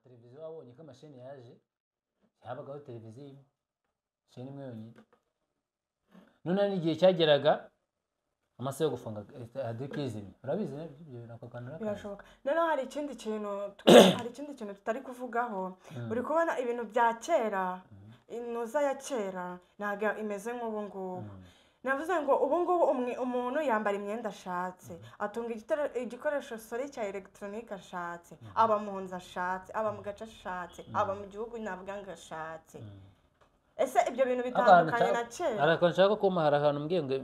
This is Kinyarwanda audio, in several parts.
televiziyo wabonye ko amasheni yaje habagaho televiziyo sheni imwe yonyine none n'igihe cyageraga amasaha yo gufunga adekizimye urabizi ibyo nako kanura birashoboka none hari ikindi kintu tutari kuvugaho uri kubona ibintu bya kera inoza ya kera naga imeze nk'ubu ngubu navuze ngo ubu ngubu umuntu yambara imyenda ashatse atunga igikoresho cya electronique ashatse aba mu nzu ashatse aba mu gace ashatse aba mu gihugu navuga ngo ashatse ese ibyo bintu bitandukanye na kera ariko nshaka ko hari ahantu mbwiye ngo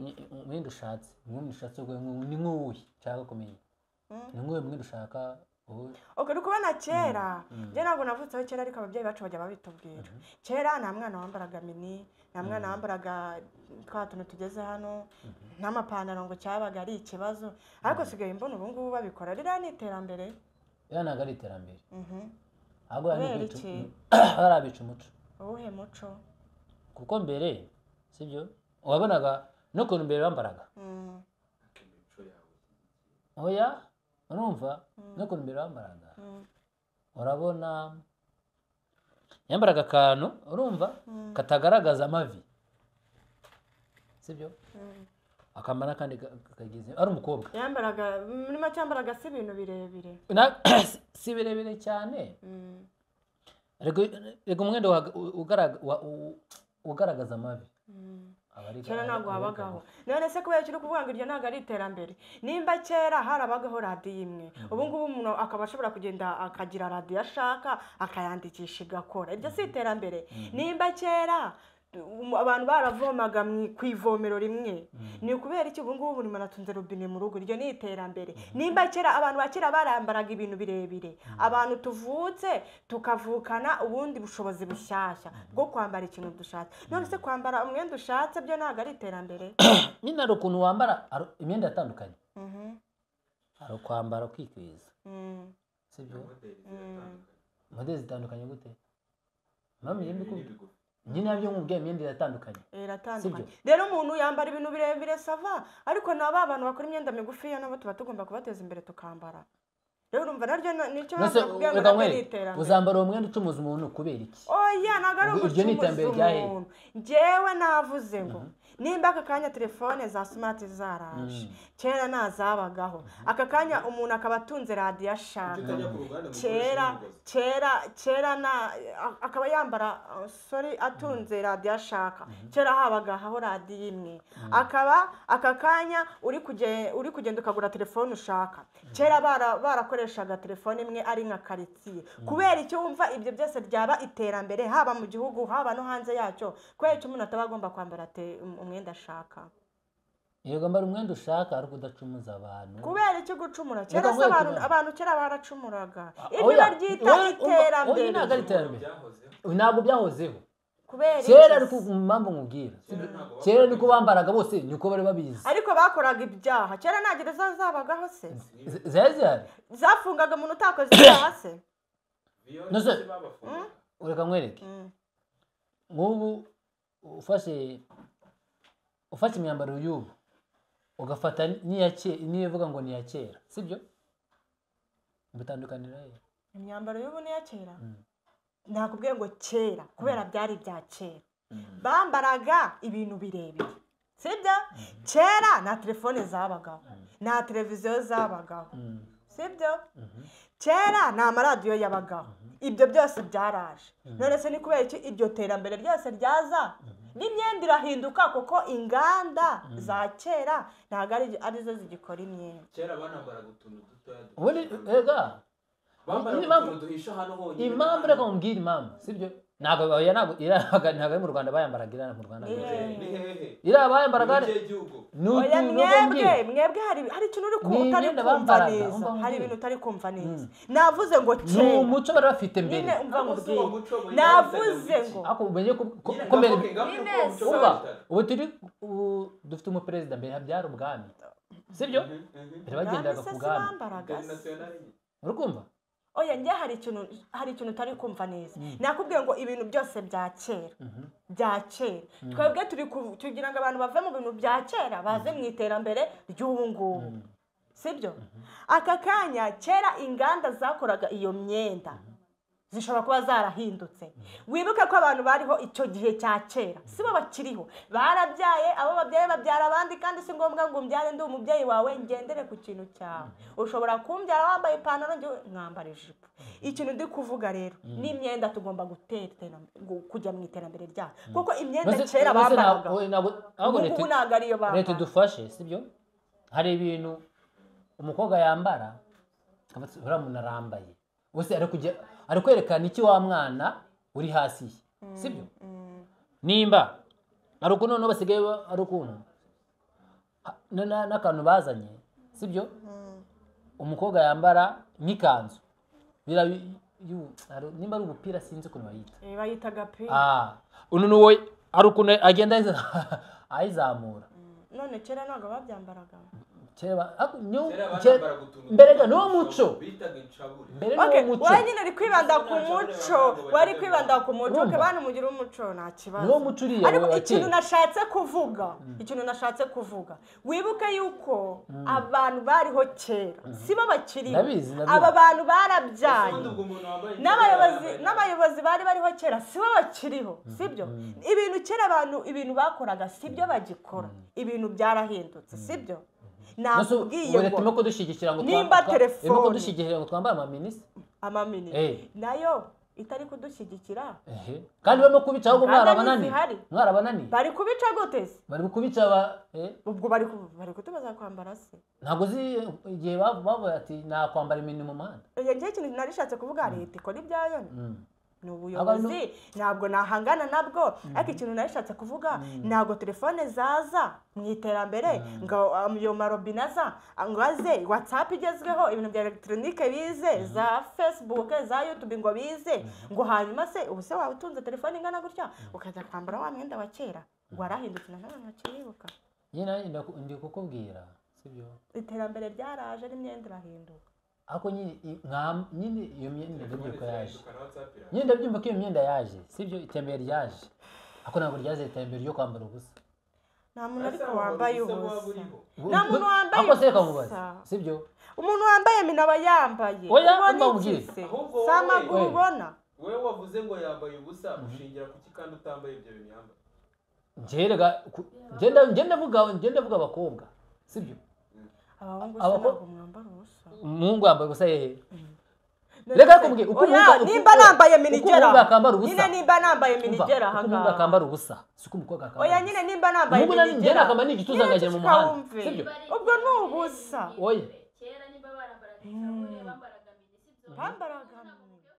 mwenda ushatse ni nk'uwuhe nshaka kumenya ni nk'uwuhe mwenda ushaka uri kubona kera njye ntabwo navutseho kera ariko ababyeyi bacu bajya babitubwira kera nta mwana wambaraga mini nta mwana wambaraga twa tuntu tugeze hano n'amapantaro ngo cyabaga ari ikibazo ariko sigaye mbona ubu ngubu babikora ririya ni iterambere ntabwo ari iterambere ahubwo harabica umuco uwuhe muco kuko mbere sibyo wabonaga no kuntu mbere bambaraga oya urumva no kuntu mbere bambaraga urabona yambaraga akantu urumva katagaragaza amavi sibyo akambara n'akandi kagize ari umukobwa yambaraga muri make yambaraga si ibintu birebire si birebire cyane rego umwenda ugaragaza amavi kera ntabwo habagaho none se kubera kiri kuvuga ngo iryo ntabwo ari iterambere nimba kera harabagaho radiyo imwe ubu ngubu umuntu akaba ashobora kugenda akagira radiyo ashaka akayandikisha igakora ibyo si iterambere nimba kera abantu baravomaga ku ivomero rimwe ni ukubera iki ubu ngubu buri muntu atunze robine mu rugo iryo ni iterambere nimba kera abantu ba kera barambaraga ibintu birebire abantu tuvutse tukavukana ubundi bushobozi bushyashya bwo kwambara ikintu dushatse none se kwambara umwenda ushatse byo ntabwo ari iterambere nyine hari ukuntu wambara imyenda itandukanye hari ukwambara ukikwiza sibyo modeli zitandukanye gute nyine nabyo nkubwiye imyenda iratandukanye rero umuntu yambara ibintu birebire sava ariko nabo abantu bakora imyenda migufiya nabo tuba tugomba kubateza imbere tukambara rero urumva naryo nicyo bakubwira ngo nabyo ni iterambere uzambara uwo mwenda ucumuza umuntu kubera iki oya ntabwo ari ugucumuza umuntu njyewe navuze ngo nimba aka kanya telefone za smart zaraje kera nazabagaho aka kanya umuntu akaba atunze radiyo ashaka kera akaba yambara atunze radiyo ashaka kera habagaho radiyo imwe akaba aka kanya uri kugenda ukagura telefone ushaka kera barakoreshaga telefone imwe ari nka karitsiye kubera icyo wumva ibyo byose byaba iterambere haba mu gihugu haba no hanze yacyo kubera icyo umuntu ataba agomba kwambara umwenda ashaka yego mbara umwenda ushaka ariko udacumuza abantu kubera icyo gucumura kera se abantu kera baracumuraga ibyo baryita iterambere ntabwo ari iterambere ntabwo byahozeho kera ariko mpamvu nkubwira kera niko bambaraga bose niko bari babizi ariko bakoraga ibyaha kera nta gereza zabagaho se zihari zafungaga umuntu utakoze ibyaha se ureka nkwereke nk'ubu ufashe imyambaro y'ubu ugafata niyo uvuga ngo ni iya kera sibyo bitandukanira imyambaro y'ubu ni iya kera nakubwiye ngo kera kubera byari ibya kera bambaraga ibintu birebire sibyo kera nta telefone zabagaho nta televiziyo zabagaho sibyo kera nta maradiyo yabagaho ibyo byose byaraje none se ni kubera iki iryo terambere ryose ryaza n'imyenda irahinduka kuko inganda za kera ntabwo arizo zigikora imyenda kera banambaraga utuntu dutoya ega impamvu reka mubwire impamvu sibyo ntabwo ari mu Rwanda bayambaraga irana mu Rwanda iriya bayambaraga mwebwe hari ikintu uri utari kumva neza hari ibintu utari kumva neza navuze ngo ni umuco bari bafite mbere navuze ngo ubu dufite umuperezida mbere habyara ubwami sibyo bagendaga ku bwami urakumva oya njye hari ikintu utari kumva neza nakubwiye ngo ibintu byose bya kera twebwe turi kugira ngo abantu bave mu bintu bya kera baze mu iterambere ry'ubu ngubu sibyo aka kanya kera inganda zakoraga iyo myenda zishobora kuba zarahindutse wibuke ko abantu bariho icyo gihe cya kera sibo bakiriho barabyaye abo babyaye babyara abandi kandi si ngombwa ngo umbyare ndi umubyeyi wawe ngendere ku kintu cyawe ushobora kumbyara wambaye ipantaro njye mwambara ijipo ikintu ndi kuvuga rero n'imyenda tugomba kujya mu iterambere ryayo kuko imyenda kera bambaraga ubu ntabwo ariyo bambara leta idufashe sibyo hari ibintu umukobwa yambara uriya muntu arambaye wese ari kwerekana iki wa mwana uri hasi sibyo nimba ari ukuntu noneho basigaye ari ukuntu n'akantu bazanye sibyo umukobwa yambara nk'ikanzu nimba ari umupira sinzi ukuntu bayita bayita agapira uno n'uwo ari ukuntu agenda ayizamura none kera ntabwo babyambaraga mbere niwo muco wowe nyine uri kwibanda ku muco wari kwibanda ku muco ukabana umugira umuco nta kibazo niwo muco uriya ariko ikintu nashatse kuvuga wibuke yuko abantu bariho kera sibo bakiriho aba bantu barabyaye n'abayobozi bari bariho kera sibo bakiriho sibyo ibintu kera abantu ibintu bakoraga sibyo bagikora ibintu byarahindutse sibyo nakubwiye ngo dushyigikira ngo nimba telefone twambare amaminisi nayo itari kudushyigikira kandi barimo kubica ahubwo mwarabananiye bari kubica gute se bari kubica ubwo bari kutubaza kwambara se ntabwo uzi igihe bavuga ati nakwambara imini mu muhanda igihe kintu narishatse kuvuga leta ikora ibyayo ni ubuyobozi ntabwo nahangana nabwo ariko ikintu narishatse kuvuga ntabwo telefone zaza mu iterambere ngo ayo marobine aza ngo aze watsapu igezweho ibintu bya elegitoronike bize za fesibuke za yutube ngo bize ngo hanyuma se ubu se waba utunze telefone ingana gutya ukajya kwambara wa mwenda wa kera ngo warahindutse na none ntakiribuka ndi kukubwira sibyo iterambere ryaraje n'imyenda irahinduka ako nyine iyo myenda ndabyuka yaje nyine ndabyumva ko iyo myenda yaje sibyo itembere ryaje ako ntabwo ryaje itembere ryo kwambara ubusa nta muntu ariko wambaye ubusa nta muntu wambaye ubusa sibyo umuntu wambaye minaba yambaye ubona iki se si amaguru ubona wowe wavuze ngo yambaye ubusa ushingira kuki kandi utambaye ibyo bintu yambaye ngenda vuga abakobwa sibyo abahungu mwambara ubusa umuhungu yambaye ubusa hehe reka kumbwira uko nimba nambaye minigera nyine nimba nambaye minigera aha ngaha akambara ubusa siko umukobwa akambara oya nyine nimba nambaye minigera akambara n'igituza ngajya mu muhanda sibyo ubwo ni ubusa oya kera nimba barambaraga bambaraga minigera bambaraga